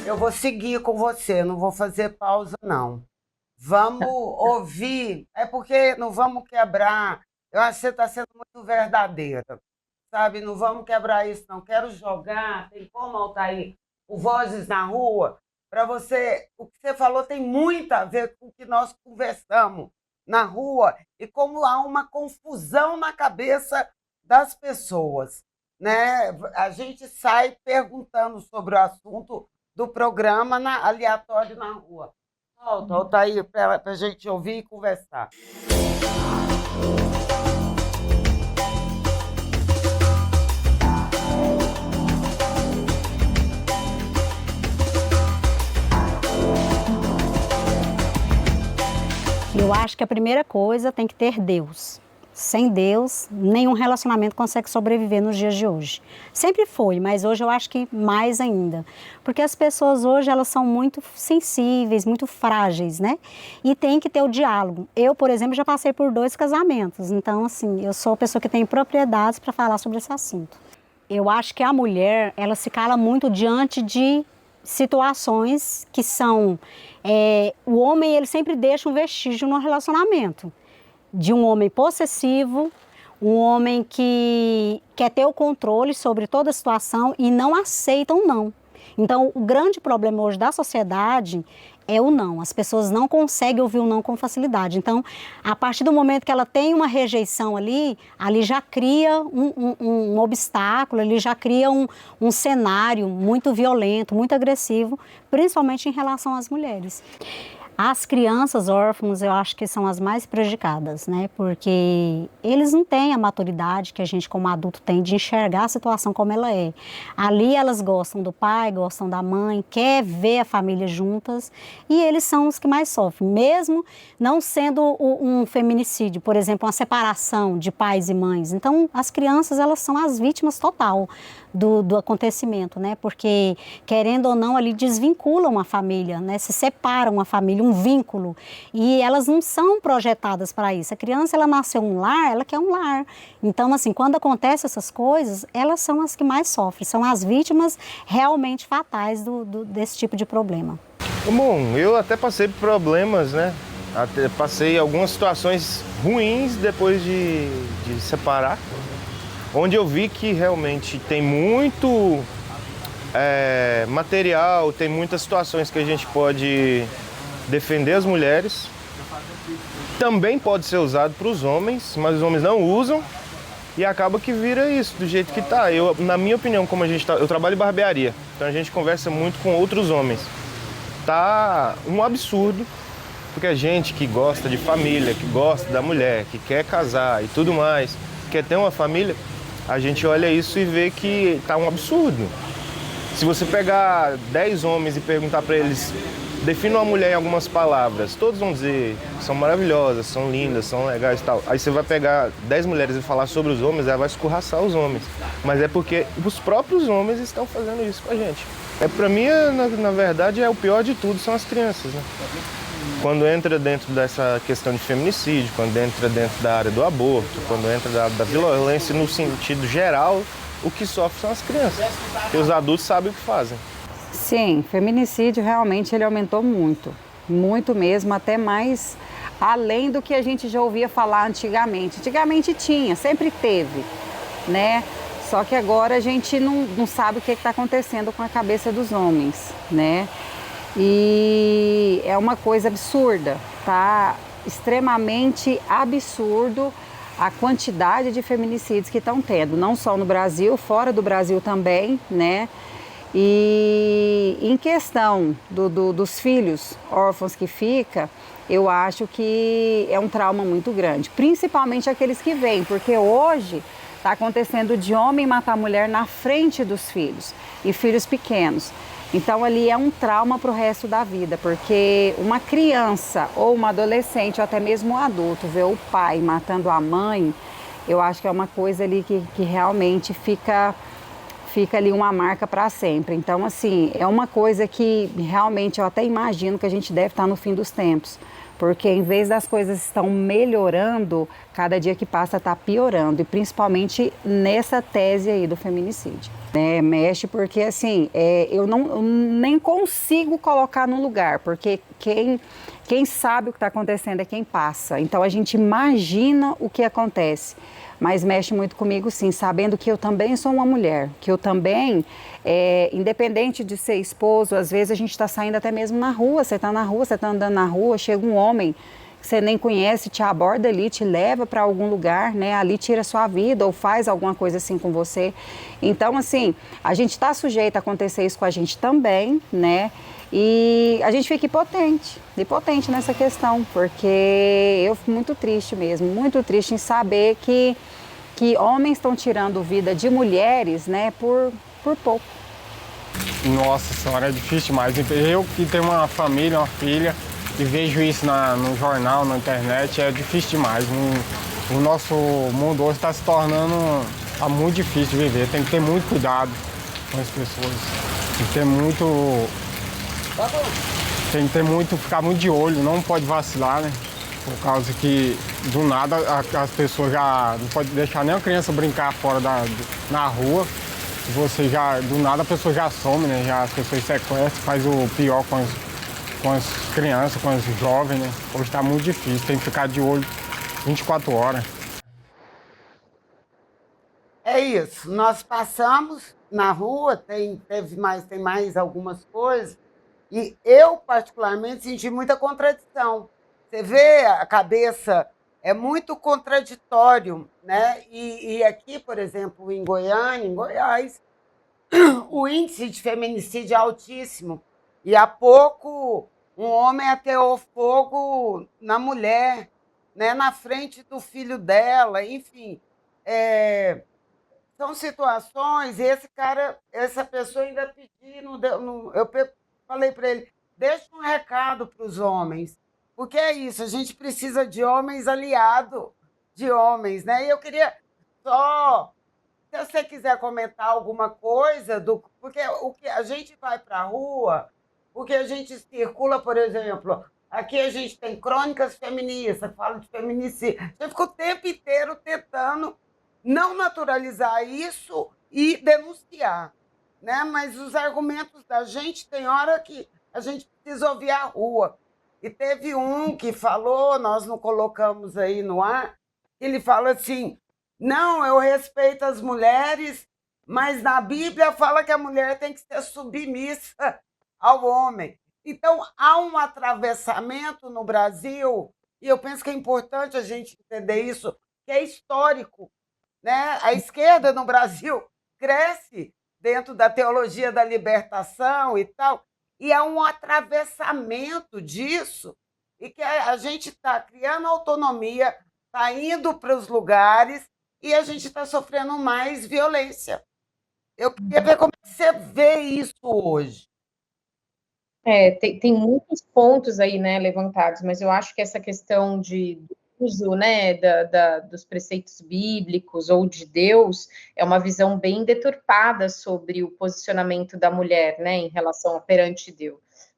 Eu vou seguir com você, não vou fazer pausa, não. Vamos ouvir, é porque não vamos quebrar. Eu acho que você está sendo muito verdadeira, sabe? Não vamos quebrar isso, não. Quero jogar, tem como, Altair, o Vozes na Rua, para você. O que você falou tem muito a ver com o que nós conversamos na rua e como há uma confusão na cabeça das pessoas, né? A gente sai perguntando sobre o assunto do programa aleatório na rua. Volta aí para a gente ouvir e conversar. Eu acho que a primeira coisa tem que ter Deus. Sem Deus, nenhum relacionamento consegue sobreviver nos dias de hoje. Sempre foi, mas hoje eu acho que mais ainda. Porque as pessoas hoje, elas são muito sensíveis, muito frágeis, né? E tem que ter o diálogo. Eu, por exemplo, já passei por 2 casamentos. Então, assim, eu sou a pessoa que tem propriedades para falar sobre esse assunto. Eu acho que a mulher, ela se cala muito diante de situações que são... o homem, ele sempre deixa um vestígio no relacionamento. De um homem possessivo, um homem que quer ter o controle sobre toda a situação e não aceita um não. Então, o grande problema hoje da sociedade é o não. As pessoas não conseguem ouvir o não com facilidade. Então, a partir do momento que ela tem uma rejeição ali já cria um obstáculo, ali já cria um cenário muito violento, muito agressivo, principalmente em relação às mulheres. As crianças órfãos, eu acho que são as mais prejudicadas, né? Porque eles não têm a maturidade que a gente como adulto tem de enxergar a situação como ela é. Ali elas gostam do pai, gostam da mãe, quer ver a família juntas e eles são os que mais sofrem. Mesmo não sendo um feminicídio, por exemplo, uma separação de pais e mães. Então, as crianças, elas são as vítimas total do acontecimento, né? Porque, querendo ou não, ali desvinculam a família, né? Se separam a família, um vínculo. E elas não são projetadas para isso. A criança, ela nasceu um lar, ela quer um lar. Então, assim, quando acontecem essas coisas, elas são as que mais sofrem. São as vítimas realmente fatais desse tipo de problema. Bom, eu até passei por problemas, né? Até passei algumas situações ruins depois de separar. Onde eu vi que realmente tem muito material, tem muitas situações que a gente pode defender as mulheres. Também pode ser usado para os homens, mas os homens não usam e acaba que vira isso, do jeito que tá. Na minha opinião, como eu trabalho em barbearia, então a gente conversa muito com outros homens. Tá um absurdo, porque a gente que gosta de família, que gosta da mulher, que quer casar e tudo mais, quer ter uma família, a gente olha isso e vê que tá um absurdo. Se você pegar 10 homens e perguntar para eles, defina uma mulher em algumas palavras, todos vão dizer que são maravilhosas, são lindas, são legais e tal. Aí você vai pegar 10 mulheres e falar sobre os homens, ela vai escorraçar os homens. Mas é porque os próprios homens estão fazendo isso com a gente. Para mim, na verdade, o pior de tudo são as crianças, né? Quando entra dentro dessa questão de feminicídio, quando entra dentro da área do aborto, quando entra da violência no sentido geral, o que sofre são as crianças, porque os adultos sabem o que fazem. Sim, feminicídio realmente ele aumentou muito, muito mesmo, até mais além do que a gente já ouvia falar antigamente. Antigamente tinha, sempre teve, né? Só que agora a gente não sabe o que está acontecendo com a cabeça dos homens, né? E é uma coisa absurda, tá? Extremamente absurdo a quantidade de feminicídios que estão tendo, não só no Brasil, fora do Brasil também, né? E em questão dos filhos órfãos que fica, eu acho que é um trauma muito grande, principalmente aqueles que vêm, porque hoje está acontecendo de homem matar mulher na frente dos filhos e filhos pequenos. Então ali é um trauma para o resto da vida, porque uma criança ou uma adolescente ou até mesmo um adulto ver o pai matando a mãe eu acho que é uma coisa ali que realmente fica ali uma marca para sempre. Então, assim, é uma coisa que realmente eu até imagino que a gente deve estar no fim dos tempos. Porque em vez das coisas estão melhorando, cada dia que passa está piorando. E principalmente nessa tese aí do feminicídio. Mexe porque, assim, eu nem consigo colocar no lugar. Porque quem sabe o que está acontecendo é quem passa. Então a gente imagina o que acontece. Mas mexe muito comigo, sim, sabendo que eu também sou uma mulher, que eu também, independente de ser esposo, às vezes a gente está saindo até mesmo na rua, você está na rua, você está andando na rua, chega um homem que você nem conhece, te aborda ali, te leva para algum lugar, né, ali tira sua vida ou faz alguma coisa assim com você. Então, assim, a gente está sujeito a acontecer isso com a gente também, né, e a gente fica impotente nessa questão, porque eu fico muito triste mesmo, muito triste em saber que homens estão tirando vida de mulheres, né, por pouco. Nossa senhora, é difícil demais. Eu que tenho uma família, uma filha, e vejo isso no jornal, na internet, é difícil demais. O nosso mundo hoje está se tornando muito difícil de viver. Tem que ter muito cuidado com as pessoas. Tem que ter muito, ficar muito de olho, não pode vacilar, né? Por causa que do nada as pessoas já não pode deixar nem a criança brincar fora na rua. Você já, do nada a pessoa já some, né? Já as pessoas sequestram, faz o pior com as crianças, com os jovens, né? Hoje está muito difícil, tem que ficar de olho 24 horas. É isso, nós passamos na rua, tem mais algumas coisas, e eu, particularmente, senti muita contradição. Você vê, a cabeça é muito contraditório, né? E aqui, por exemplo, em Goiânia, em Goiás, o índice de feminicídio é altíssimo. E há pouco, um homem ateou fogo na mulher, né? Na frente do filho dela, enfim. São situações, e essa pessoa ainda pediu, eu falei para ele, deixa um recado para os homens, porque é isso, a gente precisa de homens aliados de homens, né? E eu queria só, se você quiser comentar alguma coisa, porque o que a gente vai para a rua, porque a gente circula, por exemplo, aqui a gente tem crônicas feministas, fala de feminicídio, a gente fica o tempo inteiro tentando não naturalizar isso e denunciar, né? Mas os argumentos da gente, tem hora que a gente precisa ouvir a rua. E teve um que falou, nós não colocamos aí no ar, ele fala assim, não, eu respeito as mulheres, mas na Bíblia fala que a mulher tem que ser submissa ao homem. Então, há um atravessamento no Brasil, e eu penso que é importante a gente entender isso, que é histórico, né? A esquerda no Brasil cresce dentro da teologia da libertação e tal, e há um atravessamento disso, e que a gente está criando autonomia, está indo para os lugares e a gente está sofrendo mais violência. Eu queria ver como você vê isso hoje. Tem muitos pontos aí, né, levantados, mas eu acho que essa questão do uso, né, dos preceitos bíblicos ou de Deus é uma visão bem deturpada sobre o posicionamento da mulher, né, em relação a perante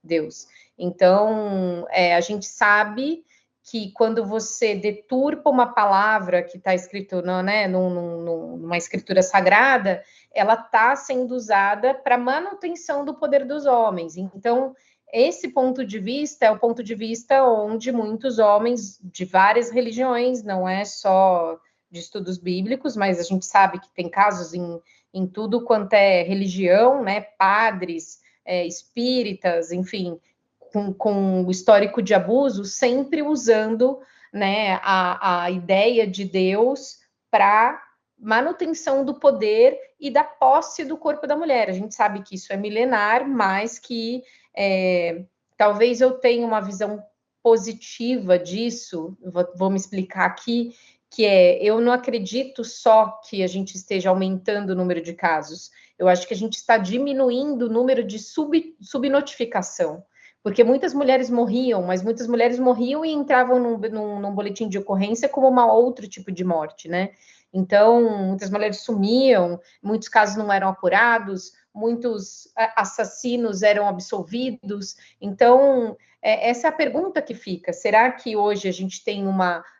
Deus. Então, a gente sabe que quando você deturpa uma palavra que está escrito, né, numa escritura sagrada, ela está sendo usada para manutenção do poder dos homens. Então, esse ponto de vista é o ponto de vista onde muitos homens de várias religiões, não é só de estudos bíblicos, mas a gente sabe que tem casos em tudo quanto é religião, né, padres, espíritas, enfim, com o histórico de abuso, sempre usando, né, a ideia de Deus para manutenção do poder e da posse do corpo da mulher. A gente sabe que isso é milenar, mas que talvez eu tenha uma visão positiva disso, vou me explicar aqui, que eu não acredito só que a gente esteja aumentando o número de casos, eu acho que a gente está diminuindo o número de subnotificação, Porque muitas mulheres morriam, mas muitas mulheres morriam e entravam num boletim de ocorrência como uma outro tipo de morte, né? Então, muitas mulheres sumiam, muitos casos não eram apurados, muitos assassinos eram absolvidos. Então, essa é a pergunta que fica. Será que hoje a gente tem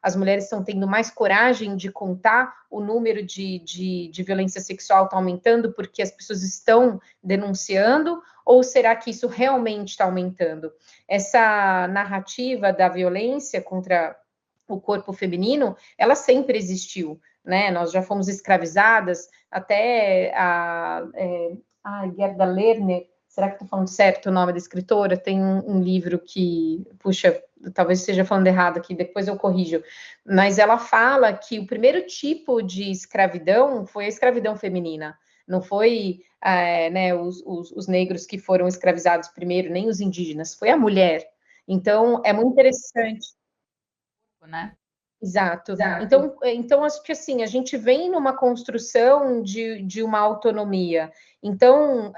as mulheres estão tendo mais coragem de contar o número de violência sexual está aumentando porque as pessoas estão denunciando? Ou será que isso realmente está aumentando? Essa narrativa da violência contra o corpo feminino, ela sempre existiu, né? Nós já fomos escravizadas, até a Gerda Lerner, será que estou falando certo o nome da escritora? Tem um livro que, puxa, talvez esteja falando errado aqui, depois eu corrijo, mas ela fala que o primeiro tipo de escravidão foi a escravidão feminina, não foi né, os negros que foram escravizados primeiro, nem os indígenas, foi a mulher. Então, é muito interessante. Né? Exato. Então, acho que assim, a gente vem numa construção de uma autonomia. Então,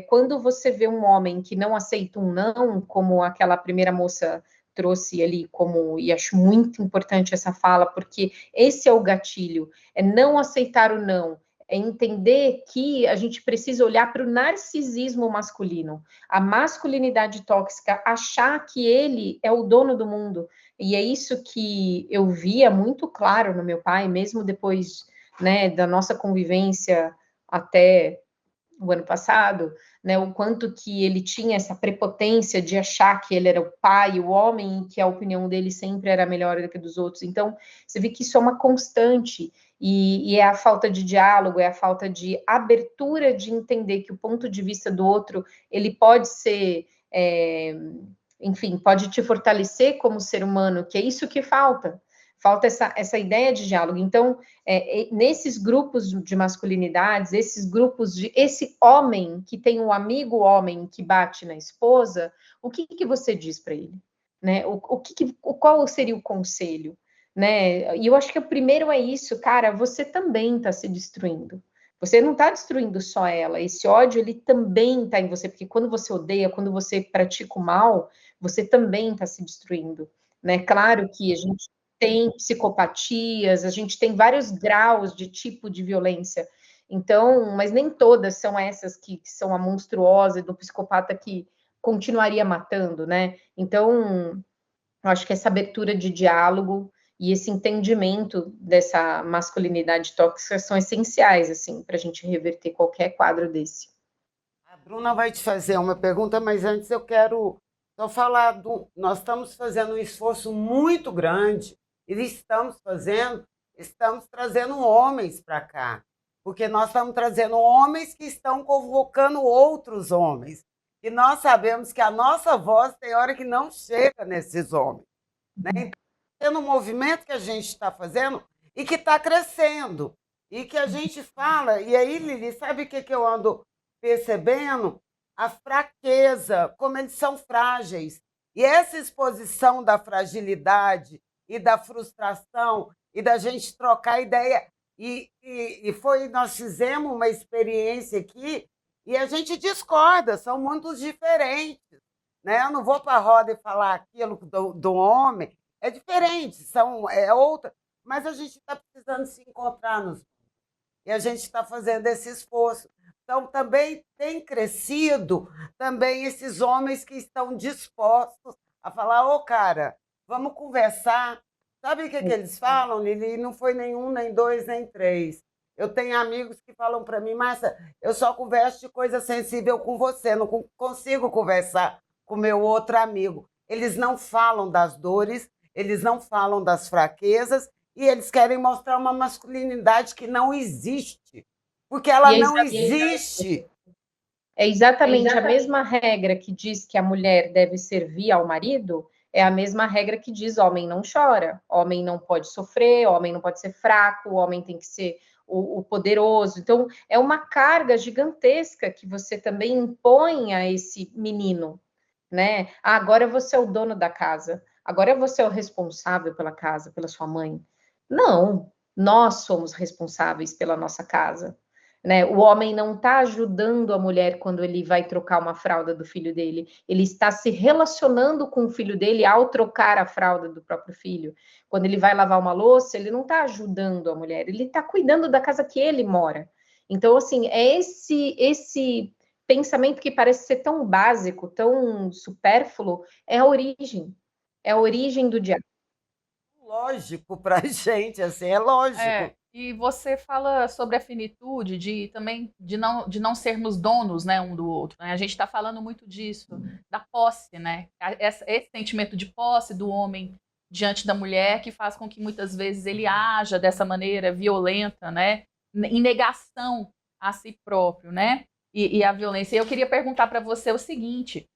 quando você vê um homem que não aceita um não, como aquela primeira moça trouxe ali, e acho muito importante essa fala, porque esse é o gatilho, é não aceitar o não, é entender que a gente precisa olhar para o narcisismo masculino, a masculinidade tóxica, achar que ele é o dono do mundo. E é isso que eu via muito claro no meu pai, mesmo depois, né, da nossa convivência até o ano passado, né, o quanto que ele tinha essa prepotência de achar que ele era o pai, o homem, e que a opinião dele sempre era melhor do que a dos outros. Então, você vê que isso é uma constante, e é a falta de diálogo, é a falta de abertura de entender que o ponto de vista do outro, ele pode ser... enfim, pode te fortalecer como ser humano, que é isso que falta. Falta essa ideia de diálogo. Então, nesses grupos de masculinidades, esses grupos esse homem que tem um amigo homem que bate na esposa, o que você diz para ele? Né? Qual seria o conselho? Né? E eu acho que o primeiro é isso, cara, você também está se destruindo. Você não está destruindo só ela, esse ódio, ele também está em você, porque quando você odeia, quando você pratica o mal, você também está se destruindo, né? Claro que a gente tem psicopatias, a gente tem vários graus de tipo de violência, então, mas nem todas são essas que são a monstruosa do psicopata que continuaria matando, né? Então, eu acho que essa abertura de diálogo e esse entendimento dessa masculinidade tóxica são essenciais, assim, para a gente reverter qualquer quadro desse. A Bruna vai te fazer uma pergunta, mas antes eu quero só falar nós estamos fazendo um esforço muito grande, e estamos trazendo homens para cá, porque nós estamos trazendo homens que estão convocando outros homens, e nós sabemos que a nossa voz tem hora que não chega nesses homens, né? Então, tendo um movimento que a gente está fazendo e que está crescendo, e que a gente fala, e aí, Lili, sabe o que eu ando percebendo? A fraqueza, como eles são frágeis. E essa exposição da fragilidade e da frustração e da gente trocar ideia. Nós fizemos uma experiência aqui e a gente discorda, são mundos diferentes. Né? Eu não vou para a roda e falar aquilo do homem, é diferente, é outra, mas a gente está precisando se encontrar e a gente está fazendo esse esforço. Então, também tem crescido também esses homens que estão dispostos a falar, cara, vamos conversar. Sabe o que eles falam, Lili? Não foi nenhum, nem dois, nem três. Eu tenho amigos que falam para mim, Márcia, eu só converso de coisa sensível com você, não consigo conversar com meu outro amigo. Eles não falam das dores, eles não falam das fraquezas, e eles querem mostrar uma masculinidade que não existe. Porque ela não existe. É exatamente a mesma regra que diz que a mulher deve servir ao marido, é a mesma regra que diz homem não chora, homem não pode sofrer, homem não pode ser fraco, homem tem que ser o poderoso. Então, é uma carga gigantesca que você também impõe a esse menino, né? Agora você é o dono da casa, agora você é o responsável pela casa, pela sua mãe. Não, nós somos responsáveis pela nossa casa. né? O homem não está ajudando a mulher quando ele vai trocar uma fralda do filho dele, ele está se relacionando com o filho dele ao trocar a fralda do próprio filho. Quando ele vai lavar uma louça, ele não está ajudando a mulher, ele está cuidando da casa que ele mora. Então, assim, é esse pensamento que parece ser tão básico, tão supérfluo, é a origem do diálogo. Lógico para a gente, assim, é lógico. E você fala sobre a finitude, também de não sermos donos, né, um do outro, né? A gente está falando muito disso, da posse, né? Esse sentimento de posse do homem diante da mulher que faz com que muitas vezes ele haja dessa maneira violenta, né? Em negação a si próprio, né? E a violência. E eu queria perguntar para você o seguinte: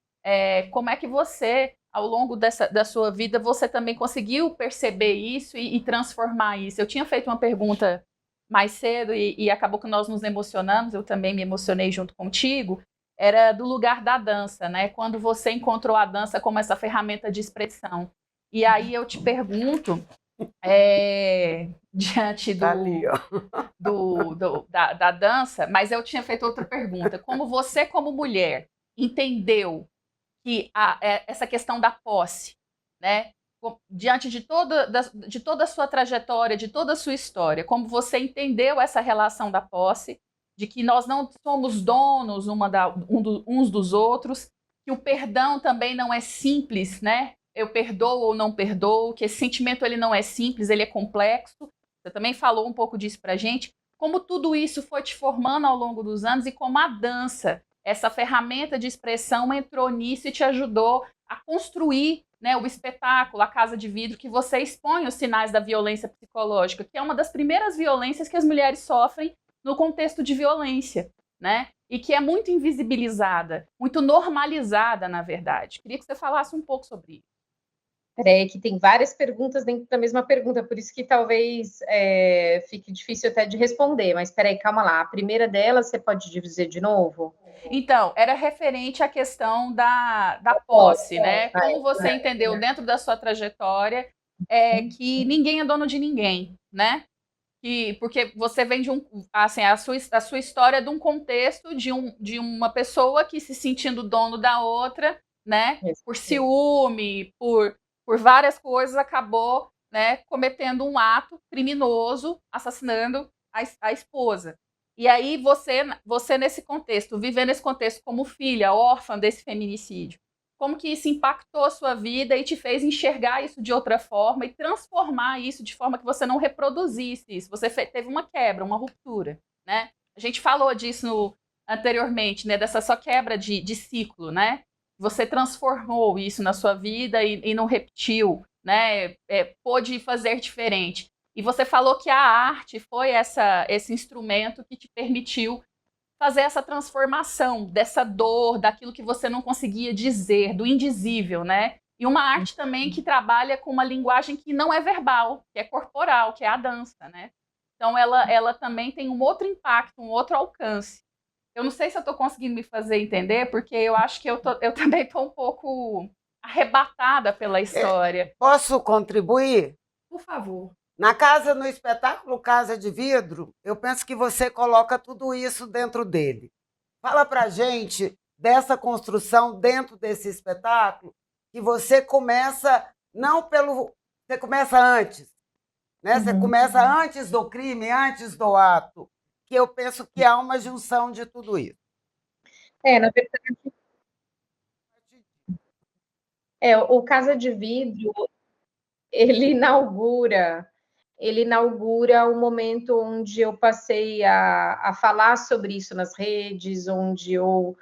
como é que você, ao longo da sua vida, você também conseguiu perceber isso e transformar isso? Eu tinha feito uma pergunta mais cedo e acabou que nós nos emocionamos, eu também me emocionei junto contigo, era do lugar da dança, né? Quando você encontrou a dança como essa ferramenta de expressão. E aí eu te pergunto, diante Tá ali, ó. da dança, mas eu tinha feito outra pergunta. Como você, como mulher, entendeu que essa questão da posse, né? Diante de toda a sua trajetória, de toda a sua história, como você entendeu essa relação da posse, de que nós não somos donos uns dos outros, que o perdão também não é simples, né? Eu perdoo ou não perdoo, que esse sentimento ele não é simples, ele é complexo. Você também falou um pouco disso pra gente. Como tudo isso foi te formando ao longo dos anos e como a dança, essa ferramenta de expressão, entrou nisso e te ajudou a construir, né, o espetáculo, a Casa de Vidro, que você expõe os sinais da violência psicológica, que é uma das primeiras violências que as mulheres sofrem no contexto de violência, né? E que é muito invisibilizada, muito normalizada, na verdade. Queria que você falasse um pouco sobre isso. Peraí, que tem várias perguntas dentro da mesma pergunta, por isso que talvez fique difícil até de responder, mas peraí, calma lá. A primeira delas, você pode dizer de novo? Então, era referente à questão da posse, né? Como você entendeu dentro da sua trajetória que ninguém é dono de ninguém, né? Porque você vem de assim, a sua história é de um contexto de uma pessoa que se sentindo dono da outra, né? Por ciúme, por várias coisas, acabou, né, cometendo um ato criminoso, assassinando a esposa. E aí você nesse contexto, vivendo esse contexto como filha, órfã desse feminicídio, como que isso impactou a sua vida e te fez enxergar isso de outra forma e transformar isso de forma que você não reproduzisse isso? Você teve uma quebra, uma ruptura, né? A gente falou disso anteriormente, né? Dessa só quebra de ciclo, né? Você transformou isso na sua vida e não repetiu, né? Pôde fazer diferente. E você falou que a arte foi esse instrumento que te permitiu fazer essa transformação dessa dor, daquilo que você não conseguia dizer, do indizível, né? E uma arte também que trabalha com uma linguagem que não é verbal, que é corporal, que é a dança, né? Então ela também tem um outro impacto, um outro alcance. Eu não sei se eu estou conseguindo me fazer entender, porque eu acho que eu também estou um pouco arrebatada pela história. Posso contribuir? Por favor. No espetáculo Casa de Vidro, eu penso que você coloca tudo isso dentro dele. Fala pra gente dessa construção dentro desse espetáculo, que você começa você começa antes, né? Você começa antes do crime, antes do ato, que eu penso que há uma junção de tudo isso. Na verdade, o Casa de Vidro, ele inaugura o momento onde eu passei a falar sobre isso nas redes, onde eu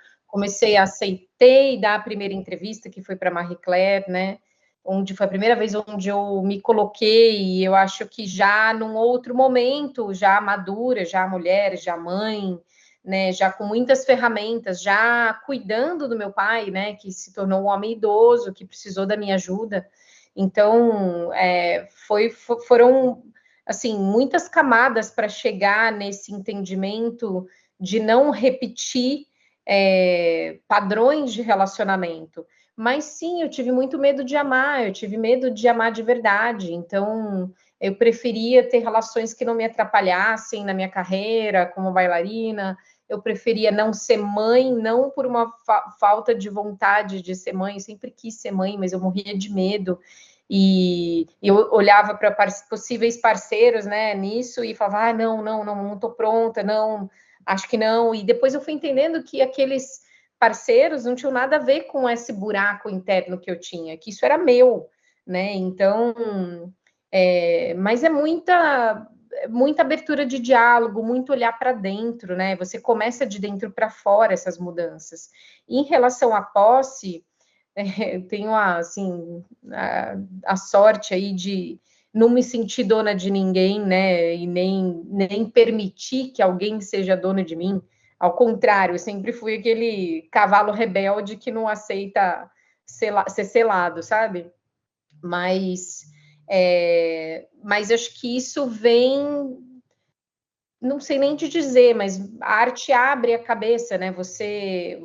aceitei dar a primeira entrevista, que foi para Marie Claire, né? Onde foi a primeira vez onde eu me coloquei, e eu acho que já num outro momento, já madura, já mulher, já mãe, né, já com muitas ferramentas, já cuidando do meu pai, né, que se tornou um homem idoso, que precisou da minha ajuda. Então, foram assim muitas camadas para chegar nesse entendimento de não repetir padrões de relacionamento. Mas sim, eu tive muito medo de amar, eu tive medo de amar de verdade. Então, eu preferia ter relações que não me atrapalhassem na minha carreira como bailarina, eu preferia não ser mãe, não por uma falta de vontade de ser mãe, eu sempre quis ser mãe, mas eu morria de medo, e eu olhava para possíveis parceiros, né, nisso, e falava, não estou pronta, não, acho que não, e depois eu fui entendendo que aqueles parceiros não tinham nada a ver com esse buraco interno que eu tinha, que isso era meu, né, então, mas é muita abertura de diálogo, muito olhar para dentro, né? Você começa de dentro para fora essas mudanças. Em relação à posse, eu tenho assim, a sorte aí de não me sentir dona de ninguém, né? E nem permitir que alguém seja dono de mim. Ao contrário, eu sempre fui aquele cavalo rebelde que não aceita ser selado, sabe? Mas acho que isso vem, não sei nem te dizer, mas a arte abre a cabeça, né? Você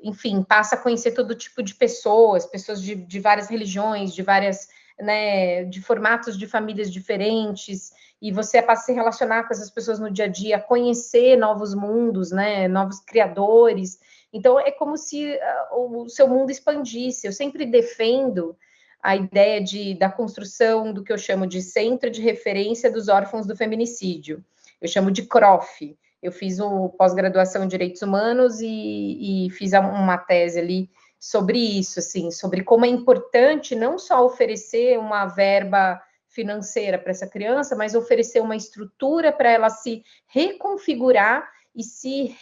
enfim, passa a conhecer todo tipo de pessoas de várias religiões, de várias, né, de formatos de famílias diferentes, e você passa a se relacionar com essas pessoas no dia a dia, conhecer novos mundos, né, novos criadores. Então, é como se o seu mundo expandisse. Eu sempre defendo a ideia da construção do que eu chamo de Centro de Referência dos Órfãos do Feminicídio. Eu chamo de CROF. Eu fiz uma pós-graduação em Direitos Humanos e fiz uma tese ali sobre isso, assim, sobre como é importante não só oferecer uma verba financeira para essa criança, mas oferecer uma estrutura para ela se reconfigurar e se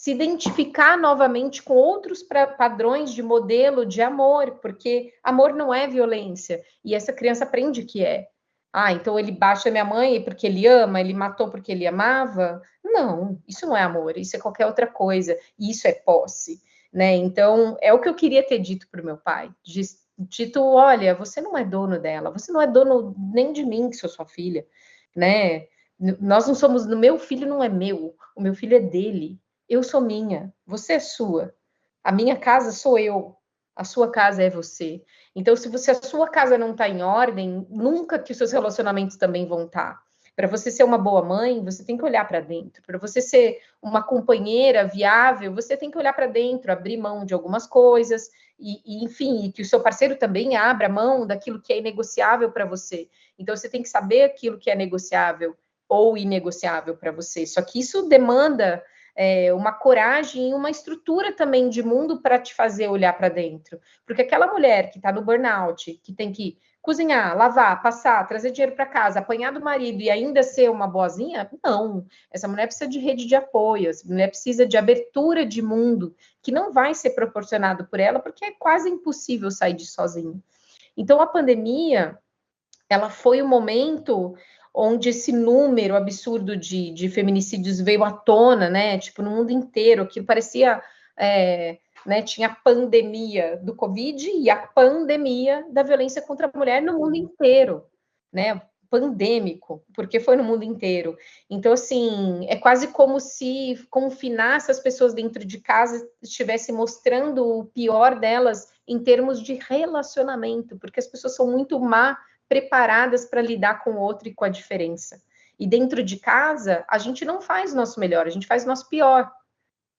identificar novamente com outros padrões de modelo de amor, porque amor não é violência, e essa criança aprende que é. Então ele bate a minha mãe porque ele ama, ele matou porque ele amava? Não, isso não é amor, isso é qualquer outra coisa, e isso é posse, né? Então, é o que eu queria ter dito para o meu pai, dito, olha, você não é dono dela, você não é dono nem de mim, que sou sua filha, né? Nós não somos, o meu filho não é meu, o meu filho é dele, eu sou minha, você é sua. A minha casa sou eu, a sua casa é você. Então, se a sua casa não está em ordem, nunca que os seus relacionamentos também vão estar. Para você ser uma boa mãe, você tem que olhar para dentro. Para você ser uma companheira viável, você tem que olhar para dentro, abrir mão de algumas coisas, enfim, que o seu parceiro também abra mão daquilo que é inegociável para você. Então, você tem que saber aquilo que é negociável ou inegociável para você. Só que isso demanda uma coragem e uma estrutura também de mundo para te fazer olhar para dentro. Porque aquela mulher que está no burnout, que tem que cozinhar, lavar, passar, trazer dinheiro para casa, apanhar do marido e ainda ser uma boazinha, não. Essa mulher precisa de rede de apoio, essa mulher precisa de abertura de mundo, que não vai ser proporcionado por ela, porque é quase impossível sair de sozinho. Então, a pandemia, ela foi um momento onde esse número absurdo de feminicídios veio à tona, né? Tipo, no mundo inteiro, que parecia, né? Tinha a pandemia do Covid e a pandemia da violência contra a mulher no mundo inteiro, né? Pandêmico, porque foi no mundo inteiro. Então, assim, é quase como se confinar essas pessoas dentro de casa estivesse mostrando o pior delas em termos de relacionamento, porque as pessoas são muito preparadas para lidar com o outro e com a diferença. E dentro de casa, a gente não faz o nosso melhor, a gente faz o nosso pior.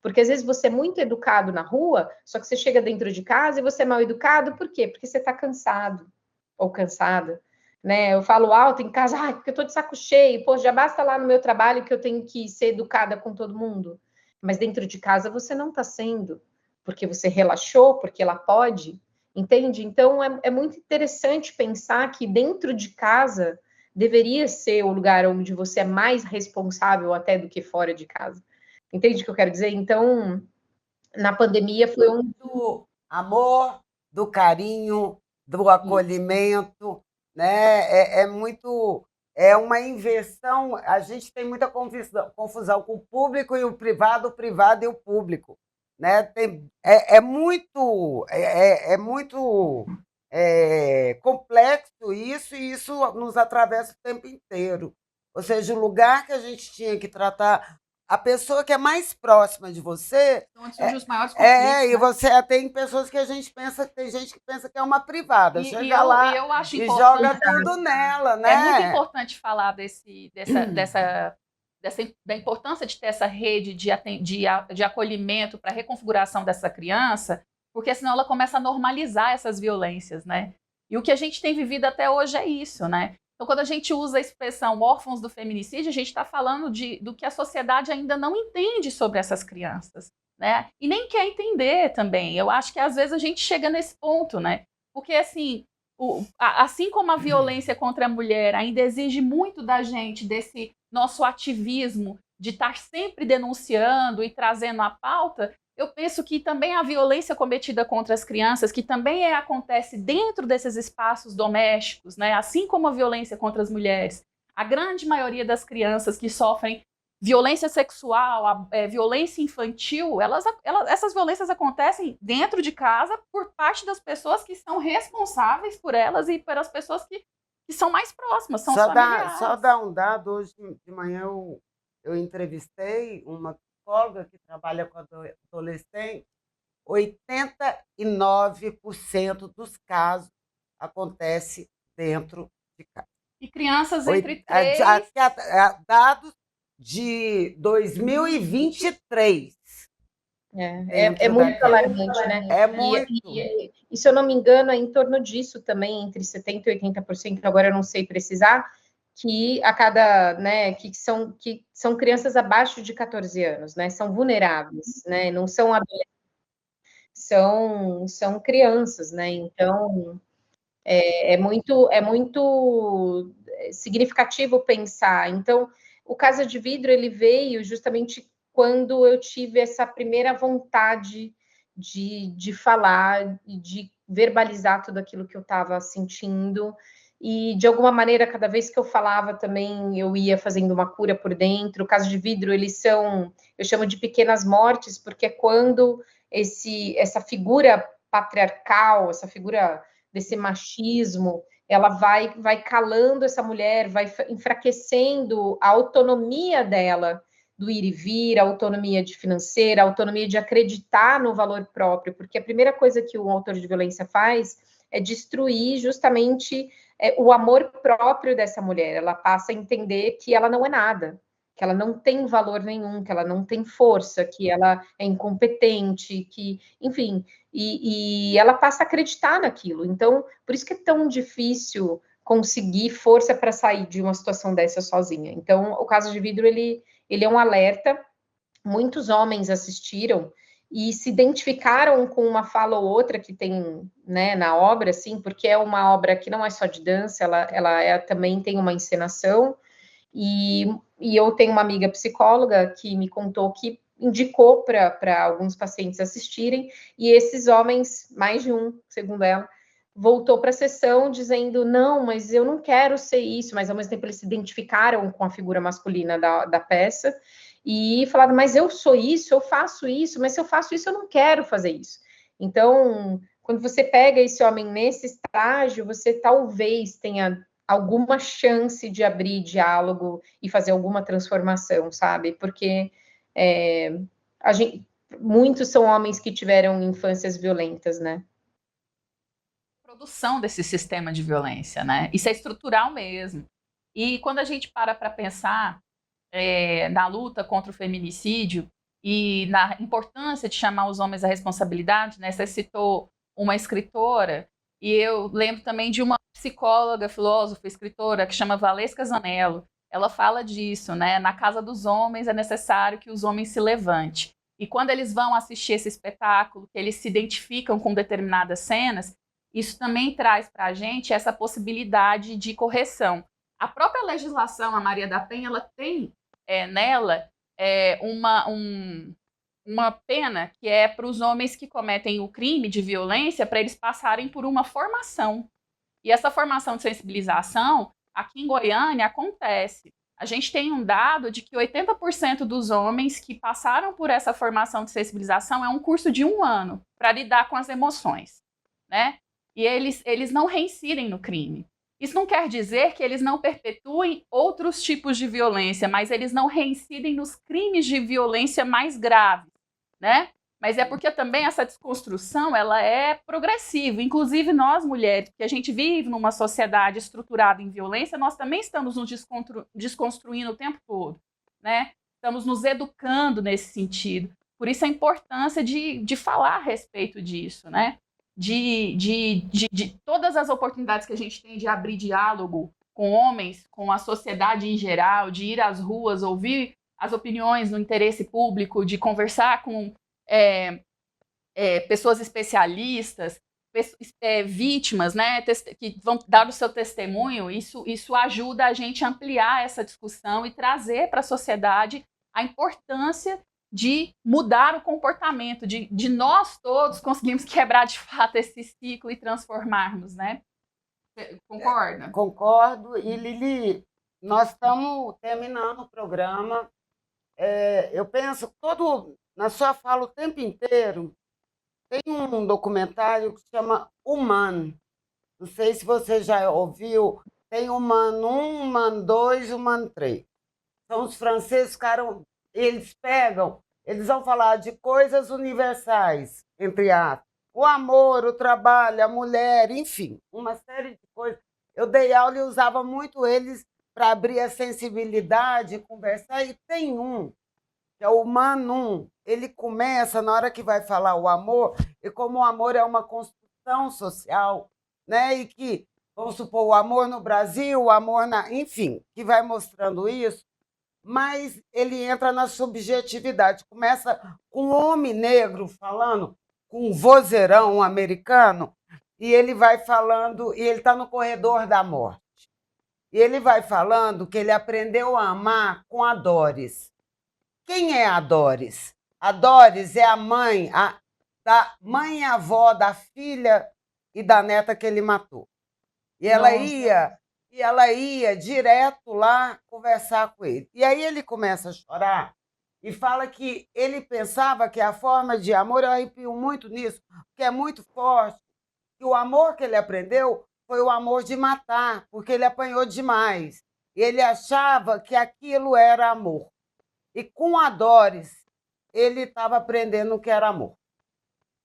Porque às vezes você é muito educado na rua, só que você chega dentro de casa e você é mal educado, por quê? Porque você está cansado ou cansada. Né? Eu falo alto em casa, porque eu estou de saco cheio, já basta lá no meu trabalho que eu tenho que ser educada com todo mundo. Mas dentro de casa você não está sendo, porque você relaxou, porque ela pode. Entende? Então, é muito interessante pensar que dentro de casa deveria ser o lugar onde você é mais responsável até do que fora de casa. Entende o que eu quero dizer? Então, na pandemia foi do amor, do carinho, do acolhimento, né? É uma inversão. A gente tem muita confusão com o público e o privado e o público. Né? É muito complexo isso, e isso nos atravessa o tempo inteiro. Ou seja, o lugar que a gente tinha que tratar a pessoa que é mais próxima de você. Onde surgem os maiores conflitos, E você tem pessoas que a gente pensa, tem gente que pensa que é uma privada. Chega lá eu acho e joga tudo nela, né? É muito importante falar da importância de ter essa rede de acolhimento para a reconfiguração dessa criança, porque senão ela começa a normalizar essas violências, né? E o que a gente tem vivido até hoje é isso, né? Então, quando a gente usa a expressão órfãos do feminicídio, a gente está falando do que a sociedade ainda não entende sobre essas crianças, né? E nem quer entender também. Eu acho que às vezes a gente chega nesse ponto, né? Porque, assim, assim como a violência contra a mulher ainda exige muito da gente, desse nosso ativismo, de estar sempre denunciando e trazendo a pauta, eu penso que também a violência cometida contra as crianças, que também acontece dentro desses espaços domésticos, né? Assim como a violência contra as mulheres, a grande maioria das crianças que sofrem violência sexual, violência infantil, essas violências acontecem dentro de casa por parte das pessoas que são responsáveis por elas e pelas pessoas que são mais próximas, são familiares. Só dar um dado, hoje de manhã eu entrevistei uma psicóloga que trabalha com adolescente, 89% dos casos acontece dentro de casa. E crianças entre 3... Dados de 2023. É muito alarmante, né? É muito. E, se eu não me engano, é em torno disso também, entre 70% e 80%, agora eu não sei precisar, que a cada, né, que são crianças abaixo de 14 anos, né? São vulneráveis, né? Não são adolescentes, são crianças, né? Então, é muito significativo pensar. Então, o Casa de Vidro, ele veio justamente quando eu tive essa primeira vontade de falar e de verbalizar tudo aquilo que eu estava sentindo. E, de alguma maneira, cada vez que eu falava também, eu ia fazendo uma cura por dentro. O Casa de Vidro, eles são, eu chamo de pequenas mortes, porque é quando essa figura patriarcal, essa figura desse machismo, ela vai calando essa mulher, vai enfraquecendo a autonomia dela do ir e vir, a autonomia financeira, a autonomia de acreditar no valor próprio, porque a primeira coisa que um autor de violência faz é destruir justamente o amor próprio dessa mulher. Ela passa a entender que ela não é nada, que ela não tem valor nenhum, que ela não tem força, que ela é incompetente, que, enfim, e ela passa a acreditar naquilo. Então, por isso que é tão difícil conseguir força para sair de uma situação dessa sozinha. Então, o Casa de Vidro, ele é um alerta. Muitos homens assistiram e se identificaram com uma fala ou outra que tem, né, na obra, assim, porque é uma obra que não é só de dança, ela também tem uma encenação. E eu tenho uma amiga psicóloga que me contou que indicou para alguns pacientes assistirem, e esses homens, mais de um, segundo ela, voltou para a sessão dizendo, não, mas eu não quero ser isso, mas ao mesmo tempo eles se identificaram com a figura masculina da peça, e falaram, mas eu sou isso, eu faço isso, mas se eu faço isso, eu não quero fazer isso. Então, quando você pega esse homem nesse estágio, você talvez tenha alguma chance de abrir diálogo e fazer alguma transformação, sabe? Porque muitos são homens que tiveram infâncias violentas, né? Produção desse sistema de violência, né? Isso é estrutural mesmo. E quando a gente para pensar na luta contra o feminicídio e na importância de chamar os homens à responsabilidade, né? Você citou uma escritora, e eu lembro também de uma psicóloga, filósofa, escritora, que chama Valesca Zanello. Ela fala disso, né? Na casa dos homens é necessário que os homens se levantem. E quando eles vão assistir esse espetáculo, que eles se identificam com determinadas cenas, isso também traz para a gente essa possibilidade de correção. A própria legislação, a Maria da Penha, ela tem nela uma pena que é para os homens que cometem o crime de violência, para eles passarem por uma formação. E essa formação de sensibilização, aqui em Goiânia, acontece. A gente tem um dado de que 80% dos homens que passaram por essa formação de sensibilização é um curso de 1 ano para lidar com as emoções, né? E eles não reincidem no crime. Isso não quer dizer que eles não perpetuem outros tipos de violência, mas eles não reincidem nos crimes de violência mais graves, né? Mas é porque também essa desconstrução, ela é progressiva. Inclusive nós, mulheres, que a gente vive numa sociedade estruturada em violência, nós também estamos nos desconstruindo o tempo todo, né? Estamos nos educando nesse sentido. Por isso a importância de falar a respeito disso, né? De todas as oportunidades que a gente tem de abrir diálogo com homens, com a sociedade em geral, de ir às ruas, ouvir as opiniões no interesse público, de conversar com pessoas especialistas, vítimas, né, que vão dar o seu testemunho. Isso ajuda a gente a ampliar essa discussão e trazer para a sociedade a importância de mudar o comportamento, de nós todos conseguirmos quebrar de fato esse ciclo e transformarmos, né? Concorda? Concordo. E Lili, nós estamos terminando o programa. Eu penso na sua fala o tempo inteiro. Tem um documentário que se chama Human. Não sei se você já ouviu. Tem Human 1, Human 2, Human 3. São os franceses, eles vão falar de coisas universais, entre aspas. O amor, o trabalho, a mulher, enfim, uma série de coisas. Eu dei aula e usava muito eles para abrir a sensibilidade, conversar. E tem um, que é o Human 1. Ele começa, na hora que vai falar o amor, e como o amor é uma construção social, né? E que, vamos supor, o amor no Brasil, o amor enfim, que vai mostrando isso. Mas ele entra na subjetividade. Começa com um homem negro falando, com um vozeirão americano, e ele vai falando, e ele está no corredor da morte. E ele vai falando que ele aprendeu a amar com a Doris. Quem é a Doris? A Doris é a mãe, da mãe e avó da filha e da neta que ele matou. E ela ia direto lá conversar com ele. E aí ele começa a chorar e fala que ele pensava que a forma de amor, eu arrepio muito nisso, porque é muito forte, que o amor que ele aprendeu foi o amor de matar, porque ele apanhou demais. E ele achava que aquilo era amor. E com a Doris, ele estava aprendendo o que era amor.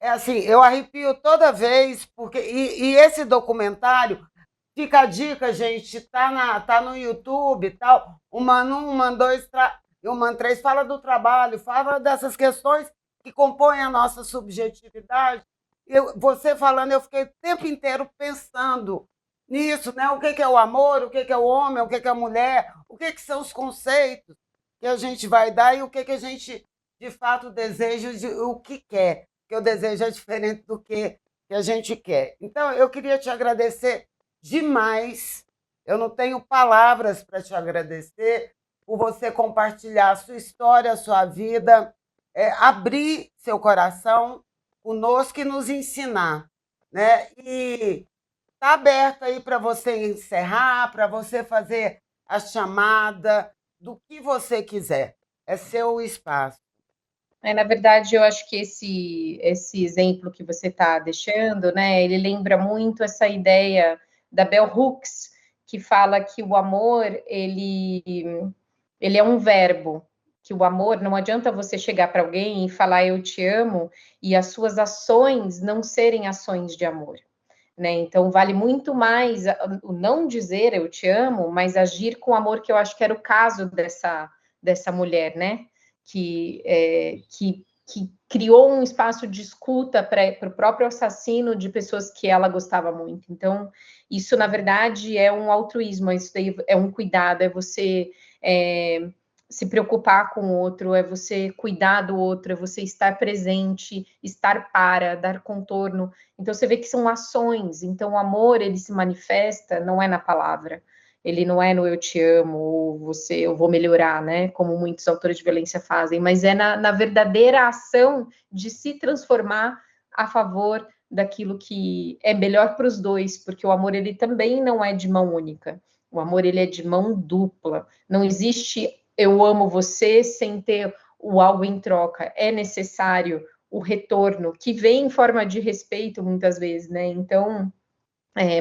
É assim, eu arrepio toda vez, porque e esse documentário... Fica a dica, gente, tá no YouTube e tal. O Human 1, Human 2 e o Human 3 fala do trabalho, fala dessas questões que compõem a nossa subjetividade. Você falando, eu fiquei o tempo inteiro pensando nisso, né? O que é o amor, o que é o homem, o que é a mulher, o que são os conceitos que a gente vai dar e o que a gente, de fato, deseja, o que quer. Porque o desejo é diferente do que a gente quer. Então, eu queria te agradecer demais. Eu não tenho palavras para te agradecer por você compartilhar a sua história, a sua vida, abrir seu coração conosco e nos ensinar, né? E está aberto aí para você encerrar, para você fazer a chamada do que você quiser. É seu espaço. Na verdade, eu acho que esse exemplo que você está deixando, né, ele lembra muito essa ideia da Bell Hooks, que fala que o amor, ele é um verbo, que o amor, não adianta você chegar para alguém e falar eu te amo, e as suas ações não serem ações de amor, né? Então, vale muito mais o não dizer eu te amo, mas agir com amor, que eu acho que era o caso dessa mulher, né? Que criou um espaço de escuta para o próprio assassino de pessoas que ela gostava muito. Então, isso, na verdade, é um altruísmo, isso daí é um cuidado, é você se preocupar com o outro, é você cuidar do outro, é você estar presente, estar dar contorno. Então, você vê que são ações. Então, o amor, ele se manifesta, não é na palavra. Ele não é no eu te amo, ou eu vou melhorar, né? Como muitos autores de violência fazem, mas é na verdadeira ação de se transformar a favor daquilo que é melhor para os dois, porque o amor, ele também não é de mão única. O amor, ele é de mão dupla. Não existe eu amo você sem ter o algo em troca. É necessário o retorno, que vem em forma de respeito, muitas vezes, né? Então,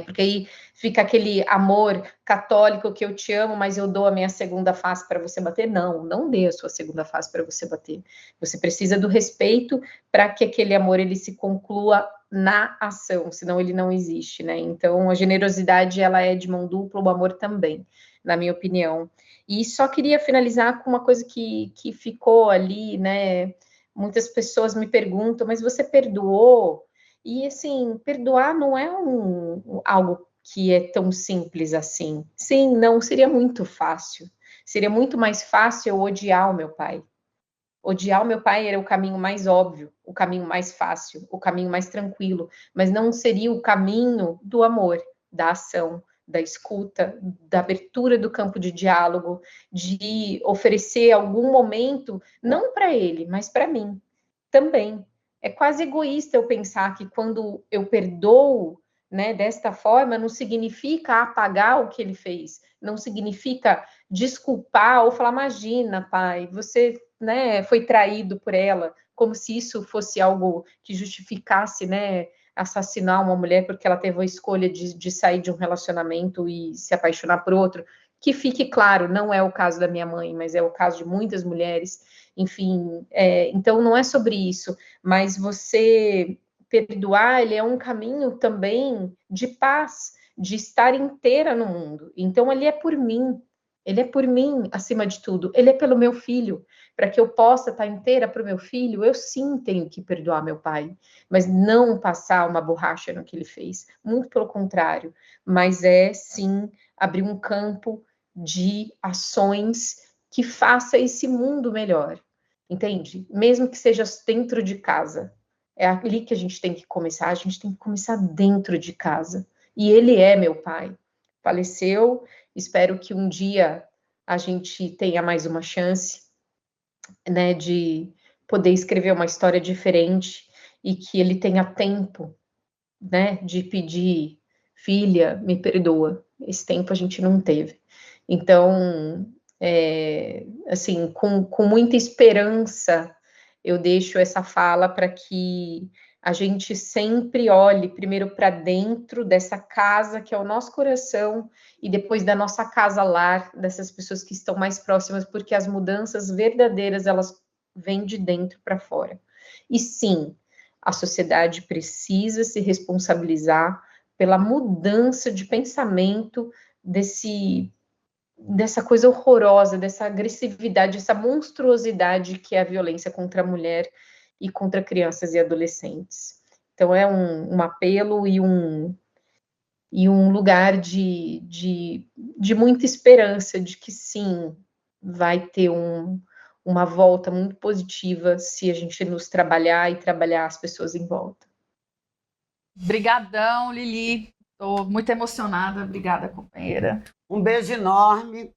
Porque aí fica aquele amor católico que eu te amo, mas eu dou a minha segunda face para você bater. Não, não dê a sua segunda face para você bater. Você precisa do respeito para que aquele amor ele se conclua na ação, senão ele não existe, né? Então a generosidade ela é de mão dupla, o amor também, na minha opinião. E só queria finalizar com uma coisa que ficou ali, né? Muitas pessoas me perguntam, mas você perdoou? E, assim, perdoar não é algo que é tão simples assim. Sim, não, seria muito fácil. Seria muito mais fácil eu odiar o meu pai. Odiar o meu pai era o caminho mais óbvio, o caminho mais fácil, o caminho mais tranquilo, mas não seria o caminho do amor, da ação, da escuta, da abertura do campo de diálogo, de oferecer algum momento, não para ele, mas para mim também. É quase egoísta eu pensar que quando eu perdoo, né, desta forma, não significa apagar o que ele fez, não significa desculpar ou falar, imagina, pai, você, né, foi traído por ela, como se isso fosse algo que justificasse, né, assassinar uma mulher porque ela teve a escolha de sair de um relacionamento e se apaixonar por outro. Que fique claro, não é o caso da minha mãe, mas é o caso de muitas mulheres. Enfim, então não é sobre isso, mas você perdoar, ele é um caminho também de paz, de estar inteira no mundo. Então ele é por mim acima de tudo, ele é pelo meu filho, para que eu possa estar inteira para o meu filho, eu sim tenho que perdoar meu pai, mas não passar uma borracha no que ele fez, muito pelo contrário, mas é sim abrir um campo de ações que faça esse mundo melhor. Entende? Mesmo que seja dentro de casa. É ali que a gente tem que começar. A gente tem que começar dentro de casa. E ele é meu pai. Faleceu. Espero que um dia a gente tenha mais uma chance, né, de poder escrever uma história diferente e que ele tenha tempo, né, de pedir, filha, me perdoa. Esse tempo a gente não teve. Então, assim, com muita esperança, eu deixo essa fala para que a gente sempre olhe primeiro para dentro dessa casa que é o nosso coração e depois da nossa casa lar, dessas pessoas que estão mais próximas, porque as mudanças verdadeiras, elas vêm de dentro para fora. E sim, a sociedade precisa se responsabilizar pela mudança de pensamento dessa coisa horrorosa, dessa agressividade, essa monstruosidade que é a violência contra a mulher e contra crianças e adolescentes. Então é um apelo e um lugar de muita esperança de que sim, vai ter uma volta muito positiva se a gente nos trabalhar e trabalhar as pessoas em volta. Brigadão, Lili. Estou muito emocionada. Obrigada, companheira. Um beijo enorme.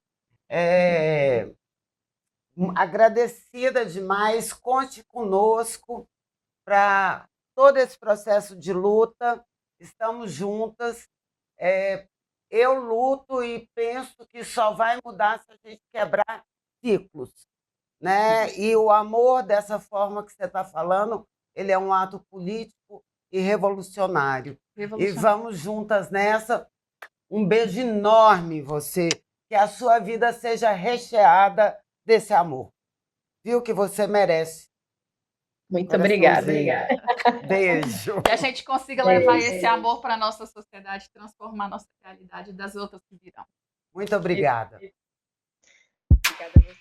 Agradecida demais. Conte conosco para todo esse processo de luta. Estamos juntas. Eu luto e penso que só vai mudar se a gente quebrar ciclos, né? E o amor, dessa forma que você está falando, ele é um ato político e revolucionário. E vamos juntas nessa. Um beijo enorme em você. Que a sua vida seja recheada desse amor. Viu que você merece. Muito obrigada. Beijo. Que a gente consiga levar esse amor para a nossa sociedade, transformar a nossa realidade das outras que virão. Muito obrigada. Obrigada a você.